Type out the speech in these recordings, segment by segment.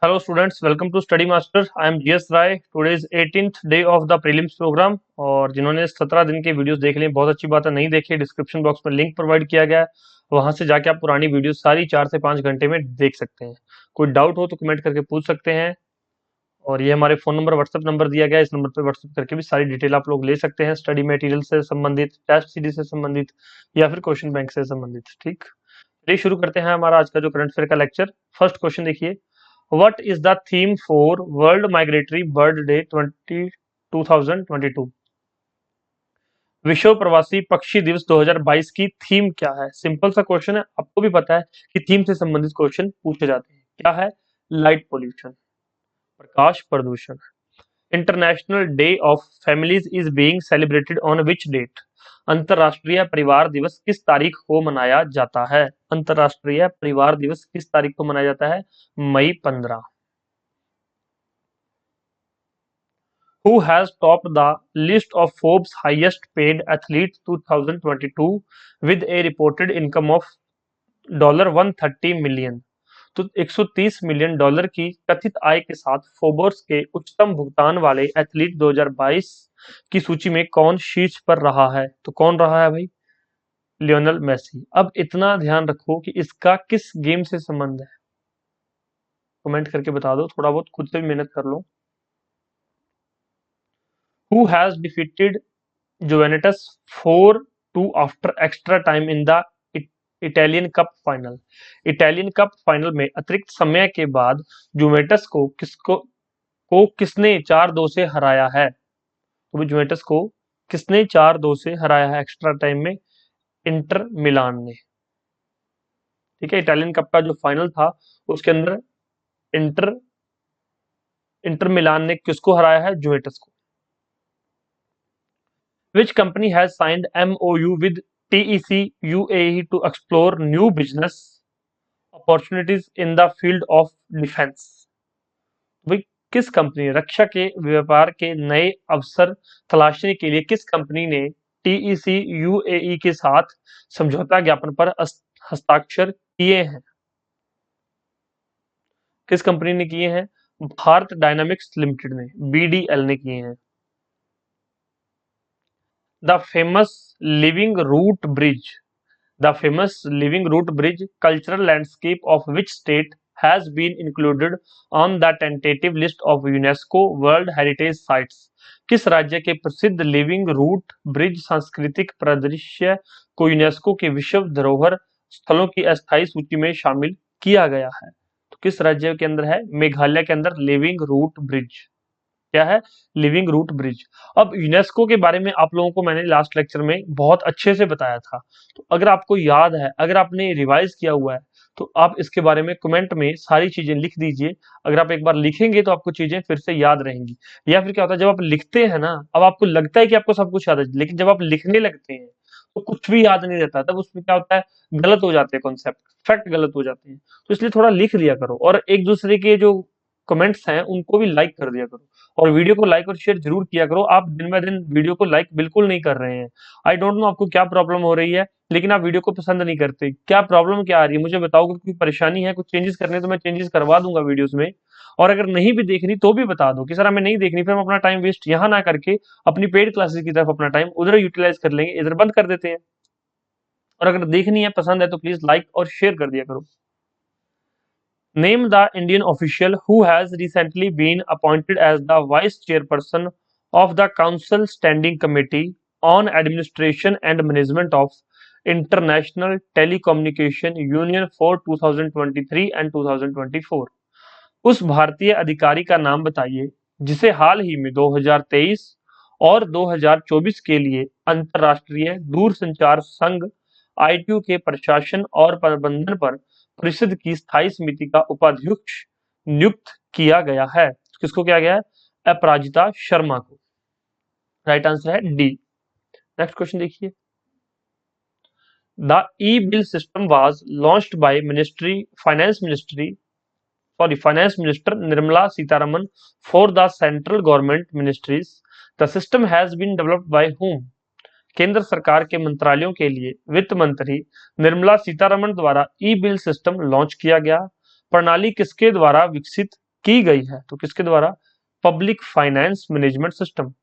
Hello students, welcome to Study Master. I am GS Rai. Today is 18th day of the prelims program और जिन्होंने 17 दिन के videos देख लिए बहुत अच्छी बात है, नहीं देखे डिस्क्रिप्शन बॉक्स में लिंक प्रोवाइड किया गया है, वहां से जाके आप पुरानी वीडियो सारी 4 से 5 घंटे में देख सकते हैं। कोई डाउट हो तो कमेंट करके पूछ सकते हैं और ये हमारे फोन नंबर व्हाट्सएप नंबर दिया गया है, इस नंबर पर व्हाट्सएप करके भी सारी डिटेल आप लोग ले सकते हैं, स्टडी मटेरियल से संबंधित, टेस्ट सीरीज से संबंधित या फिर क्वेश्चन बैंक से संबंधित। ठीक, चलिए शुरू करते हैं हमारा आज का जो करंट अफेयर का लेक्चर। फर्स्ट क्वेश्चन देखिए, What is the theme for World Migratory Bird Day 2022? विश्व प्रवासी पक्षी दिवस 2022 की थीम क्या है? सिंपल सा क्वेश्चन है, आपको भी पता है कि थीम से संबंधित क्वेश्चन पूछे जाते हैं। क्या है? लाइट पोल्यूशन, प्रकाश प्रदूषण। International day of families is being celebrated on which date? अंतरराष्ट्रीय परिवार दिवस किस तारीख को मनाया जाता है? अंतरराष्ट्रीय परिवार दिवस किस तारीख को मनाया जाता है? मई 15। Who has topped the list of Forbes highest paid athletes 2022 with a reported income of $130 million? तो $130 मिलियन की कथित आय के साथ फोर्ब्स के उच्चतम भुगतान वाले एथलीट 2022 की सूची में कौन शीर्ष पर रहा है? तो कौन रहा है भाई? Lionel Messi. अब इतना ध्यान रखो कि इसका किस गेम से संबंध है, कमेंट करके बता दो, थोड़ा बहुत खुद से भी मेहनत कर लो। Who has defeated Juventus 4-2 after extra time in the Italian cup final? Italian cup final में अतिरिक्त समय के बाद जुवेंटस को किसने 4-2 से हराया है? तो जुवेंटस को किसने 4-2 से हराया है एक्स्ट्रा टाइम में? इंटर मिलान ने। ठीक है, इटालियन कप का जो फाइनल था उसके अंदर इंटर मिलान ने किसको हराया है? जुवेंटस को। Which company has signed MOU with TEC UAE to explore new business opportunities in the field of defense? भाई किस कंपनी, रक्षा के व्यापार के नए अवसर तलाशने के लिए किस कंपनी ने TEC UAE के साथ समझौता ज्ञापन पर हस्ताक्षर किए हैं? किस कंपनी ने किए हैं? भारत डायनामिक्स लिमिटेड ने, BDL ने किए हैं। The famous living root bridge cultural landscape of which state has been included on the tentative list of UNESCO World Heritage Sites? किस राज्य के प्रसिद्ध लिविंग रूट ब्रिज सांस्कृतिक परिदृश्य को यूनेस्को के विश्व धरोहर स्थलों की अस्थायी सूची में शामिल किया गया है? तो किस राज्य के अंदर है? मेघालय के अंदर लिविंग रूट ब्रिज। क्या है? Living root bridge. अब यूनेस्को के बारे में आप लोगों को मैंने लास्ट लेक्चर में बहुत अच्छे से बताया था, तो अगर आपको याद है, अगर आपने रिवाइज किया हुआ है, तो आप इसके बारे में कमेंट में सारी चीजें लिख दीजिए। अगर आप एक बार लिखेंगे तो आपको चीजें फिर से याद रहेंगी। या फिर क्या होता है, जब आप लिखते हैं ना, अब आपको लगता है कि आपको सब कुछ याद है, लेकिन जब आप लिखने लगते हैं तो कुछ भी याद नहीं रहता, तब उसमें क्या होता है, गलत हो जाते हैं कॉन्सेप्ट, फैक्ट गलत हो जाते हैं। तो इसलिए थोड़ा लिख लिया करो और एक दूसरे के जो कमेंट्स हैं उनको भी लाइक कर दिया करो और वीडियो को लाइक और शेयर जरूर किया करो। आप दिन ब दिन वीडियो को लाइक बिल्कुल नहीं कर रहे हैं। आई डोंट नो आपको क्या प्रॉब्लम हो रही है, लेकिन आप वीडियो को पसंद नहीं करते। क्या प्रॉब्लम क्या आ रही है मुझे बताओ, कोई परेशानी है, कुछ चेंजेस करने तो मैं चेंजेस करवा दूंगा वीडियोस में। और अगर नहीं भी देखनी तो भी बता दो कि सर हमें नहीं देखनी, फिर हम अपना टाइम वेस्ट यहाँ ना करके अपनी पेड क्लासेस की तरफ अपना टाइम उधर यूटिलाइज कर लेंगे, इधर बंद कर देते हैं। और अगर देखनी है, पसंद है, तो प्लीज लाइक और शेयर कर दिया करो। Name the Indian official who has recently been appointed as the Vice Chairperson of the Council Standing Committee on Administration and Management of International Telecommunication Union for 2023 and 2024। उस भारतीय अधिकारी का नाम बताइए जिसे हाल ही में 2023 और 2024 के लिए अंतर्राष्ट्रीय दूरसंचार संघ ITU के प्रशासन और प्रबंधन पर परिषद की स्थायी समिति का उपाध्यक्ष नियुक्त किया गया है। किसको किया गया है? अपराजिता शर्मा को। राइट आंसर है डी। नेक्स्ट क्वेश्चन देखिए, the e bill system was launched by finance minister Nirmala Sitharaman for the central government ministries. The system has been developed by whom? केंद्र सरकार के मंत्रालयों के लिए वित्त मंत्री निर्मला सीतारमण द्वारा ई बिल सिस्टम लॉन्च किया गया। प्रणाली किसके द्वारा विकसित की गई है, तो किसके द्वारा? Public finance management system,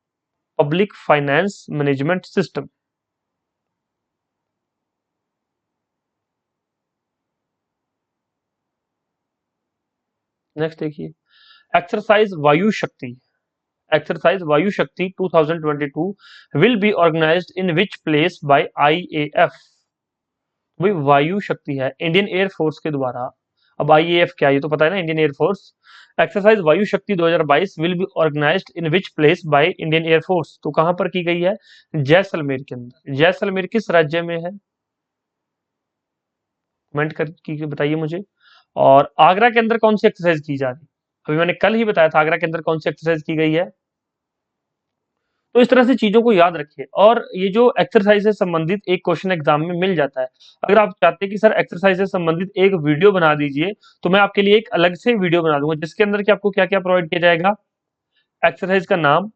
public finance management system. Next देखिए, exercise Vayu Shakti, exercise Vayu Shakti 2022 will be organized in which place by IAF. भाई वायु शक्ति है इंडियन एयर फोर्स के द्वारा। अब आईएएफ क्या है, ये तो पता है ना, Indian air force. Exercise Vayu Shakti 2022 will be organized in which place by Indian air force, तो कहां पर की गई है? जैसलमेर के अंदर। जैसलमेर किस राज्य में है? कमेंट करके बताइए मुझे। और आगरा के अंदर कौन सी एक्सरसाइज की जा रही है? अभी मैंने कल ही बताया था आगरा के अंदर कौन सी एक्सरसाइज की गई है। तो इस तरह से चीजों को याद रखिए, और ये जो एक्सरसाइज से संबंधित एक क्वेश्चन एग्जाम में मिल जाता है। अगर आप चाहते हैं कि सर एक्सरसाइज से संबंधित एक वीडियो बना दीजिए, तो मैं आपके लिए एक अलग से वीडियो बना दूंगा जिसके अंदर कि आपको क्या क्या प्रोवाइड किया जाएगा। एक्सरसाइज का नाम,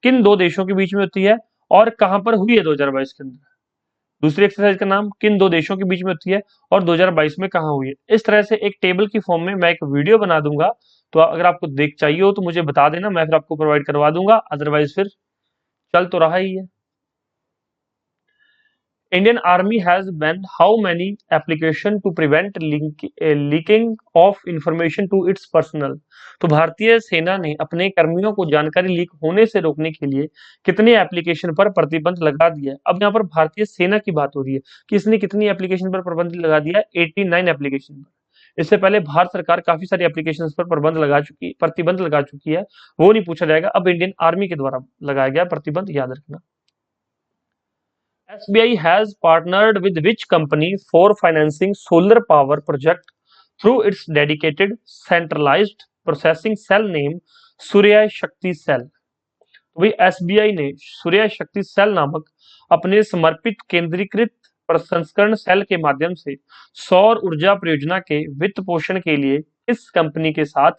किन दो देशों के बीच में होती है और कहां पर हुई है 2022 के अंदर। दूसरी एक्सरसाइज का नाम, किन दो देशों के बीच में होती है और 2022 में कहां हुई है। इस तरह से एक टेबल की फॉर्म में मैं एक वीडियो बना दूंगा, तो अगर आपको देख चाहिए हो तो मुझे बता देना, मैं फिर आपको प्रोवाइड करवा दूंगा, अदरवाइज फिर चल तो रहा ही है। Indian Army has banned how many application to prevent leaking of information to its personnel। तो भारतीय सेना ने अपने कर्मियों को जानकारी लीक होने से रोकने के लिए कितने एप्लीकेशन पर प्रतिबंध लगा दिया है। अब यहाँ पर भारतीय सेना की बात हो रही है कि इसने कितनी एप्लीकेशन पर प्रतिबंध लगा दिया है? 89 एप्लीकेशन पर। इससे पहले भारत सरकार काफी सारी एप्लीकेशन पर प्रतिबंध लगा चुकी है, वो नहीं पूछा जाएगा। अब इंडियन आर्मी के द्वारा लगाया गया प्रतिबंध, याद रखना। SBI has partnered with which company for financing solar power project through its dedicated centralized processing cell named सूर्य शक्ति सेल। तो भाई एसबीआई ने सूर्य शक्ति सेल नामक अपने समर्पित केंद्रीकृत प्रसंस्करण सेल के माध्यम से सौर ऊर्जा परियोजना के वित्त पोषण के लिए किस कंपनी के साथ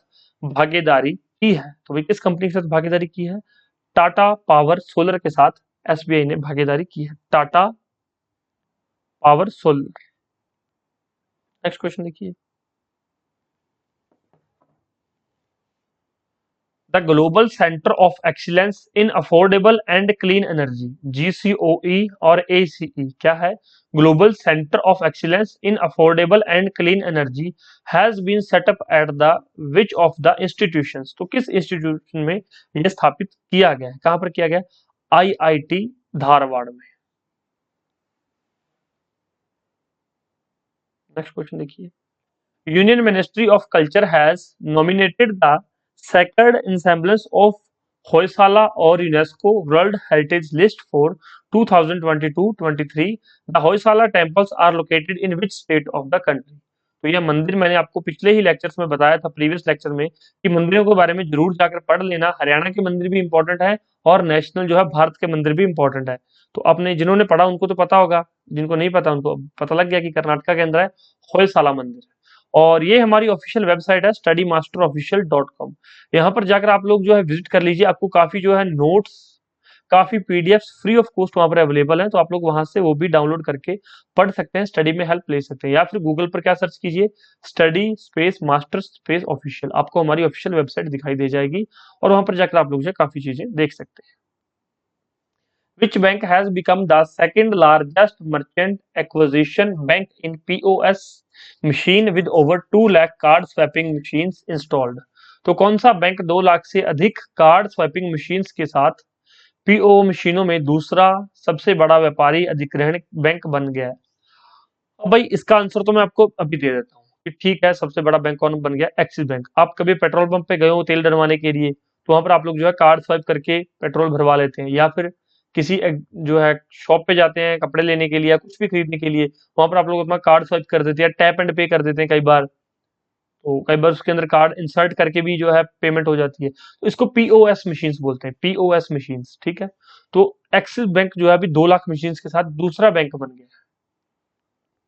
भागीदारी की है? तो भाई किस कंपनी के साथ भागीदारी की है? टाटा पावर सोलर के साथ एसबीआई ने भागीदारी की है, Tata Power Solar. Next question देखिए, the global centre of excellence in affordable and clean energy, GCOE और एसीई क्या है? Global centre of excellence in affordable and clean energy has been set up at the which of the institutions. तो किस institution में यह स्थापित किया गया है? कहां पर किया गया? आईआईटी धारवाड़ में। नेक्स्ट क्वेश्चन देखिए, Union Ministry of Culture has nominated the sacred ensembles of Hoysala or UNESCO World Heritage List for 2022-23। The Hoysala temples are located in which state of the country? तो यह मंदिर मैंने आपको पिछले ही lectures में बताया था, प्रीवियस लेक्चर में, कि मंदिरों के बारे में जरूर जाकर पढ़ लेना। हरियाणा के मंदिर भी इंपॉर्टेंट है और नेशनल जो है भारत के मंदिर भी इंपॉर्टेंट है। तो आपने जिन्होंने पढ़ा उनको तो पता होगा, जिनको नहीं पता उनको पता लग गया कि कर्नाटका के अंदर है होयसाला मंदिर। और ये हमारी ऑफिशियल वेबसाइट है studymasterofficial.com। यहाँ पर जाकर आप लोग जो है विजिट कर लीजिए, आपको काफी जो है नोट्स, काफी पीडीएफ्स फ्री ऑफ कॉस्ट वहां पर अवेलेबल है, तो आप लोग वहां से वो भी डाउनलोड करके पढ़ सकते हैं, स्टडी में हेल्प ले सकते हैं। या फिर गूगल पर क्या सर्च कीजिए, study space master space official, आपको हमारी ऑफिशियल वेबसाइट दिखाई दे जाएगी और वहां पर जाकर आप लोग जो है काफी चीजें देख सकते हैं। Which bank has become the second largest merchant acquisition bank in POS machine with over 2 lakh card swiping machines installed? तो कौन सा बैंक 2 लाख से अधिक कार्ड स्वाइपिंग मशीन्स के साथ पीओ मशीनों में दूसरा सबसे बड़ा व्यापारी अधिग्रहण बैंक बन गया है? अब भाई इसका आंसर तो मैं आपको अभी दे देता हूँ कि ठीक है, सबसे बड़ा बैंक कौन बन गया? Axis bank. आप कभी पेट्रोल पंप पे गए हो तेल डलवाने के लिए, तो वहां पर आप लोग जो है कार्ड स्वाइप करके पेट्रोल भरवा लेते हैं, या फिर किसी जो है शॉप पे जाते हैं कपड़े लेने के लिए या कुछ भी खरीदने के लिए, वहां पर आप लोग अपना कार्ड स्वाइप कर देते हैं, टैप एंड पे कर देते हैं कई बार। तो कई बार उसके अंदर कार्ड इंसर्ट करके भी जो है पेमेंट हो जाती है, तो इसको पीओएस मशीन्स बोलते हैं, पीओएस मशीन्स, ठीक है। तो एक्सिस बैंक जो है अभी 2 लाख मशीन्स के साथ दूसरा बैंक बन गया है।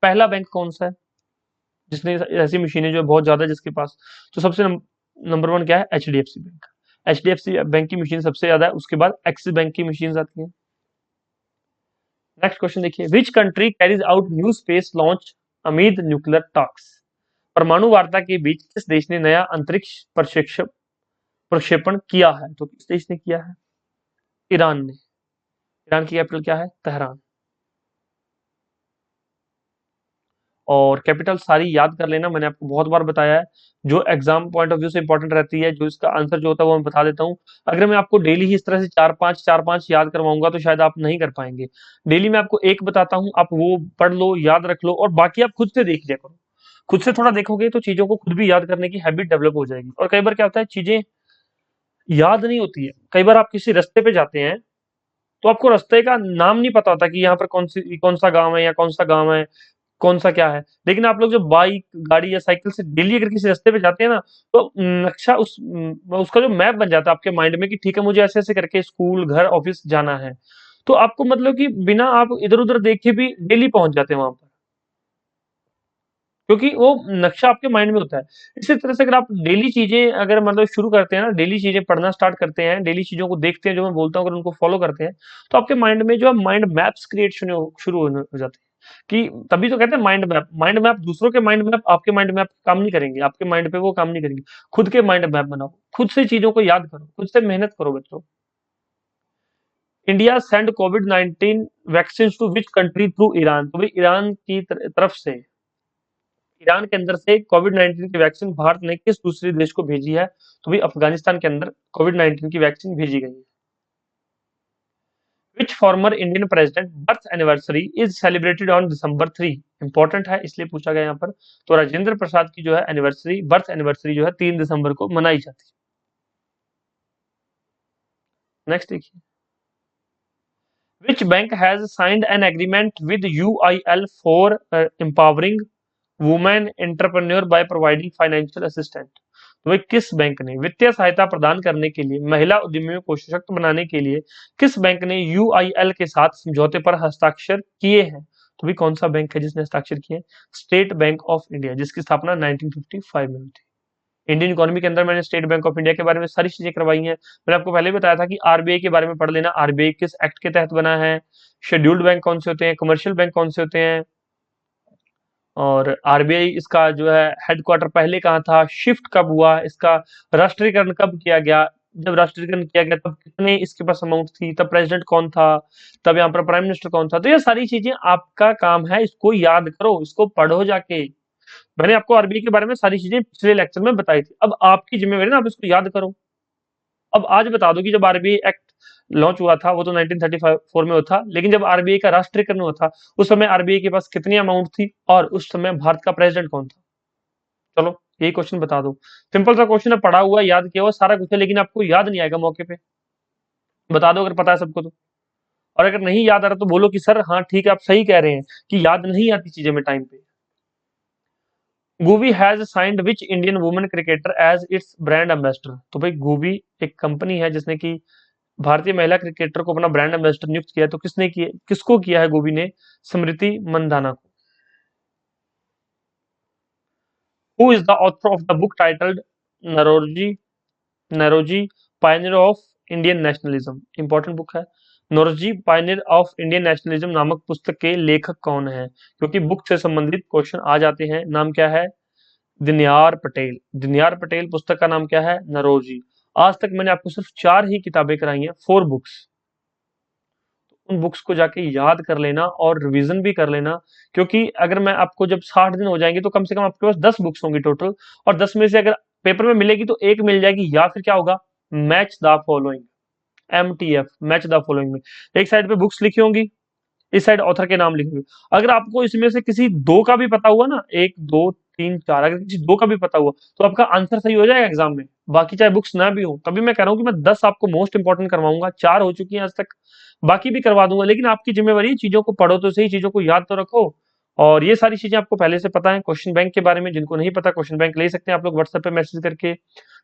पहला बैंक कौन सा है जिसने ऐसी मशीनें जो है बहुत ज्यादा जिसके पास? तो सबसे नंबर 1 क्या है? HDFC bank. एचडीएफसी बैंक की मशीन सबसे ज्यादा है, उसके बाद एक्सिस बैंक की मशीन आती है। नेक्स्ट क्वेश्चन देखिए, which country carries out new space launch amid nuclear talks? परमाणु वार्ता के बीच किस देश ने नया अंतरिक्ष प्रक्षेपण किया है? तो किस देश ने किया है? ईरान ने। ईरान की कैपिटल क्या है? तेहरान। और कैपिटल सारी याद कर लेना, मैंने आपको बहुत बार बताया है। जो एग्जाम पॉइंट ऑफ व्यू से इंपॉर्टेंट रहती है, जो इसका आंसर जो होता है वो मैं बता देता हूँ। अगर मैं आपको डेली ही इस तरह से चार पांच याद करवाऊंगा तो शायद आप नहीं कर पाएंगे। डेली मैं आपको एक बताता हूँ, आप वो पढ़ लो, याद रख लो, और बाकी आप खुद से देख लिया करो। खुद से थोड़ा देखोगे तो चीजों को खुद भी याद करने की हैबिट डेवलप हो जाएगी। और कई बार क्या होता है, चीजें याद नहीं होती है। कई बार आप किसी रास्ते पे जाते हैं तो आपको रास्ते का नाम नहीं पता होता कि यहाँ पर कौन सा गांव है या कौन सा गांव है, कौन सा क्या है। लेकिन आप लोग जब बाइक गाड़ी या साइकिल से डेली अगर किसी रास्ते पे जाते हैं ना, तो नक्शा उसका जो मैप बन जाता है आपके माइंड में कि ठीक है मुझे ऐसे ऐसे करके स्कूल घर ऑफिस जाना है। तो आपको मतलब कि बिना आप इधर उधर देखे भी डेली पहुंच जाते हैं वहां पर, क्योंकि वो नक्शा आपके माइंड में होता है। इसी तरह से अगर आप डेली चीजें अगर मतलब शुरू करते हैं ना, डेली चीजें पढ़ना स्टार्ट करते हैं, डेली चीजों को देखते हैं, जो मैं बोलता हूँ अगर उनको फॉलो करते हैं, तो आपके माइंड में जो है माइंड मैप्स क्रिएट शुरू होने हो जाते हैं। कि तभी तो कहते हैं माइंड मैप दूसरों के माइंड मैप आपके माइंड मैप काम नहीं करेंगे, आपके माइंड पे वो काम नहीं करेंगे। खुद के माइंड मैप बनाओ, खुद से चीजों को याद करो, खुद से मेहनत करो बच्चों। इंडिया सेंड कोविड-19 vaccine to which country through Iran? तो भाई ईरान की तरफ से, ईरान के अंदर से कोविड-19 की वैक्सीन भारत ने किस दूसरे देश को भेजी है? तो भाई अफगानिस्तान के अंदर कोविड-19 की वैक्सीन भेजी गई है। Which former Indian president birth anniversary is celebrated on December 3? Important है इसलिए पूछा गया यहाँ पर। तो राजेंद्र प्रसाद की जो है एनिवर्सरी, बर्थ एनिवर्सरी जो है 3 दिसंबर को मनाई जाती है। नेक्स्ट देखिए, which bank has signed an agreement with UIL for empowering women entrepreneur by providing financial assistant? तो भाई किस बैंक ने वित्तीय सहायता प्रदान करने के लिए, महिला उद्यमियों को सशक्त बनाने के लिए किस बैंक ने यूआईएल के साथ समझौते पर हस्ताक्षर किए हैं? तो भाई कौन सा बैंक है जिसने हस्ताक्षर किए? स्टेट बैंक ऑफ इंडिया, जिसकी स्थापना 1955 में हुई थी। इंडियन इकोनॉमी के अंदर मैंने स्टेट बैंक ऑफ इंडिया के बारे में सारी चीजें करवाई हैं। मैंने आपको पहले भी बताया था कि आरबीआई के बारे में पढ़ लेना, आरबीआई किस एक्ट के तहत बना है, शेड्यूल्ड बैंक कौन से होते हैं, कमर्शियल बैंक कौन से होते हैं, और आरबीआई इसका जो है हेडक्वार्टर पहले कहाँ था, शिफ्ट कब हुआ, इसका राष्ट्रीयकरण कब किया गया, जब राष्ट्रीयकरण किया गया तब कितने इसके पास अमाउंट थी, तब प्रेसिडेंट कौन था, तब यहाँ पर प्राइम मिनिस्टर कौन था। तो ये सारी चीजें आपका काम है, इसको याद करो, इसको पढ़ो जाके। मैंने आपको आरबीआई के बारे में सारी चीजें पिछले लेक्चर में बताई थी, अब आपकी जिम्मेवारी ना आप इसको याद करो। अब आज बता दो कि जब आरबीआई एक्ट लॉन्च हुआ था वो तो 1934 में हुआ था, लेकिन जब आरबीआई का राष्ट्रीयकरण हुआ था उस समय आरबीआई के पास कितनी अमाउंट थी और उस समय भारत का प्रेसिडेंट कौन था? चलो यही क्वेश्चन बता दो। सिंपल सा क्वेश्चन है, पढ़ा हुआ याद किया हुआ सारा कुछ है, लेकिन आपको याद नहीं आएगा मौके पे। बता दो अगर पता है सबको तो। और अगर नहीं याद आ रहा तो बोलो कि सर हाँ ठीक है आप सही कह रहे हैं कि याद नहीं आती चीजें में टाइम पे। Guvi has signed which Indian women cricketer as its brand ambassador? तो भाई गूवी एक कंपनी है जिसने की भारतीय महिला क्रिकेटर को अपना ब्रांड एम्बेसडर नियुक्त किया है। तो किसने किया, किसको किया है गोभी ने? स्मृति मंदाना को। Who is the author of the book titled Naoroji Naoroji Pioneer of Indian nationalism? Important book है। नोरजी पायनियर ऑफ इंडियन नेशनलिज्म नामक पुस्तक के लेखक कौन है? क्योंकि बुक से संबंधित क्वेश्चन आ जाते हैं। नाम क्या है? दिनयार पटेल। दिनयार पटेल पुस्तक का नाम क्या है? नरोजी। आज तक मैंने आपको सिर्फ 4 ही किताबें कराई हैं, 4 बुक्स। उन बुक्स को जाके याद कर लेना और रिवीजन भी कर लेना, क्योंकि अगर मैं आपको जब 60 दिन हो जाएंगे तो कम से कम आपके पास 10 बुक्स होंगी टोटल, और 10 में से अगर पेपर में मिलेगी तो एक मिल जाएगी, या फिर क्या होगा, match the following, MTF, match the following में एक साइड पे बुक्स लिखी होंगी, इस साइड ऑथर के नाम लिखे हुए। अगर आपको इसमें से किसी दो का भी पता हुआ ना, 1 2 3 4, अगर किसी दो का भी पता हुआ तो आपका आंसर सही हो जाएगा एग्जाम में, बाकी चाहे बुक्स ना भी हो। तभी मैं कह रहा हूँ कि मैं 10 आपको मोस्ट इंपॉर्टेंट करवाऊंगा, 4 हो चुकी हैं आज तक, बाकी भी करवा दूंगा। लेकिन आपकी जिम्मेवारी है, चीजों को पढ़ो तो सही, चीजों को याद तो रखो। और ये सारी चीजें आपको पहले से पता है। क्वेश्चन बैंक के बारे में जिनको नहीं पता, क्वेश्चन बैंक ले सकते हैं आप लोग व्हाट्सएप पे मैसेज करके।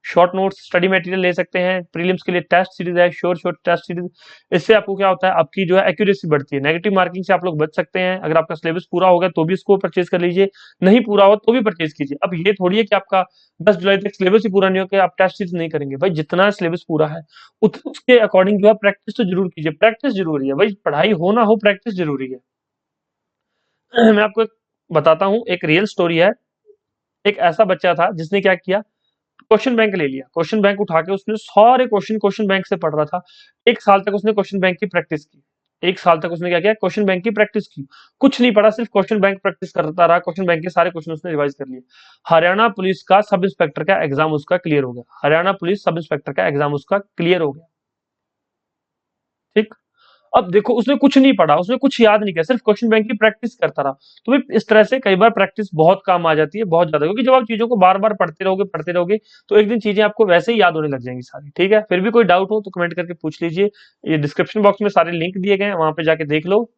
शॉर्ट नोट्स स्टडी मटेरियल ले सकते हैं। प्रीलिम्स के लिए टेस्ट सीरीज है, शॉर्ट टेस्ट सीरीज। इससे आपको क्या होता है, आपकी जो है एक्यूरेसी बढ़ती है, नेगेटिव मार्किंग से आप लोग बच सकते हैं। अगर आपका सिलेबस पूरा हो गया तो भी इसको परचेज कर लीजिए, नहीं पूरा हो तो भी परचेज कीजिए। अब ये थोड़ी है कि आपका 10 जुलाई तक सिलेबस ही पूरा नहीं हो के आप टेस्ट सीरीज नहीं करेंगे। भाई जितना सिलेबस पूरा है उसके अकॉर्डिंग जो है प्रैक्टिस तो जरूर कीजिए, प्रैक्टिस जरूरी है भाई, पढ़ाई हो ना हो प्रैक्टिस जरूरी है। मैं आपको एक बताता हूँ, एक रियल स्टोरी है। एक ऐसा बच्चा था जिसने क्या किया, क्वेश्चन बैंक ले लिया, क्वेश्चन बैंक उठा के उसने सारे क्वेश्चन क्वेश्चन बैंक से पढ़ रहा था। 1 साल तक उसने क्वेश्चन बैंक की प्रैक्टिस की। 1 साल तक उसने क्या किया, क्वेश्चन बैंक की प्रैक्टिस की। कुछ नहीं पढ़ा, सिर्फ क्वेश्चन बैंक प्रैक्टिस करता रहा, क्वेश्चन बैंक के सारे क्वेश्चन उसने रिवाइज कर लिए। हरियाणा पुलिस का सब इंस्पेक्टर का एग्जाम उसका क्लियर हो गया। हरियाणा पुलिस सब इंस्पेक्टर का एग्जाम उसका क्लियर हो गया। ठीक। अब देखो, उसने कुछ नहीं पढ़ा, उसने कुछ याद नहीं किया, सिर्फ क्वेश्चन बैंक की प्रैक्टिस करता रहा। तो भाई इस तरह से कई बार प्रैक्टिस बहुत काम आ जाती है, बहुत ज्यादा, क्योंकि जब आप चीजों को बार बार पढ़ते रहोगे तो एक दिन चीजें आपको वैसे ही याद होने लग जाएंगी सारी। ठीक है, फिर भी कोई डाउट हो तो कमेंट करके पूछ लीजिए। ये डिस्क्रिप्शन बॉक्स में सारे लिंक दिए गए हैं, वहां पे जाके देख लो।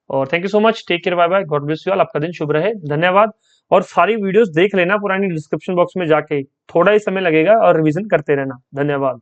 और thank you so much, take care, bye bye, God bless you all, आपका दिन शुभ रहे, धन्यवाद। और सारी वीडियोस देख लेना पुरानी डिस्क्रिप्शन बॉक्स में जाके, थोड़ा ही समय लगेगा और रिवीजन करते रहना। धन्यवाद।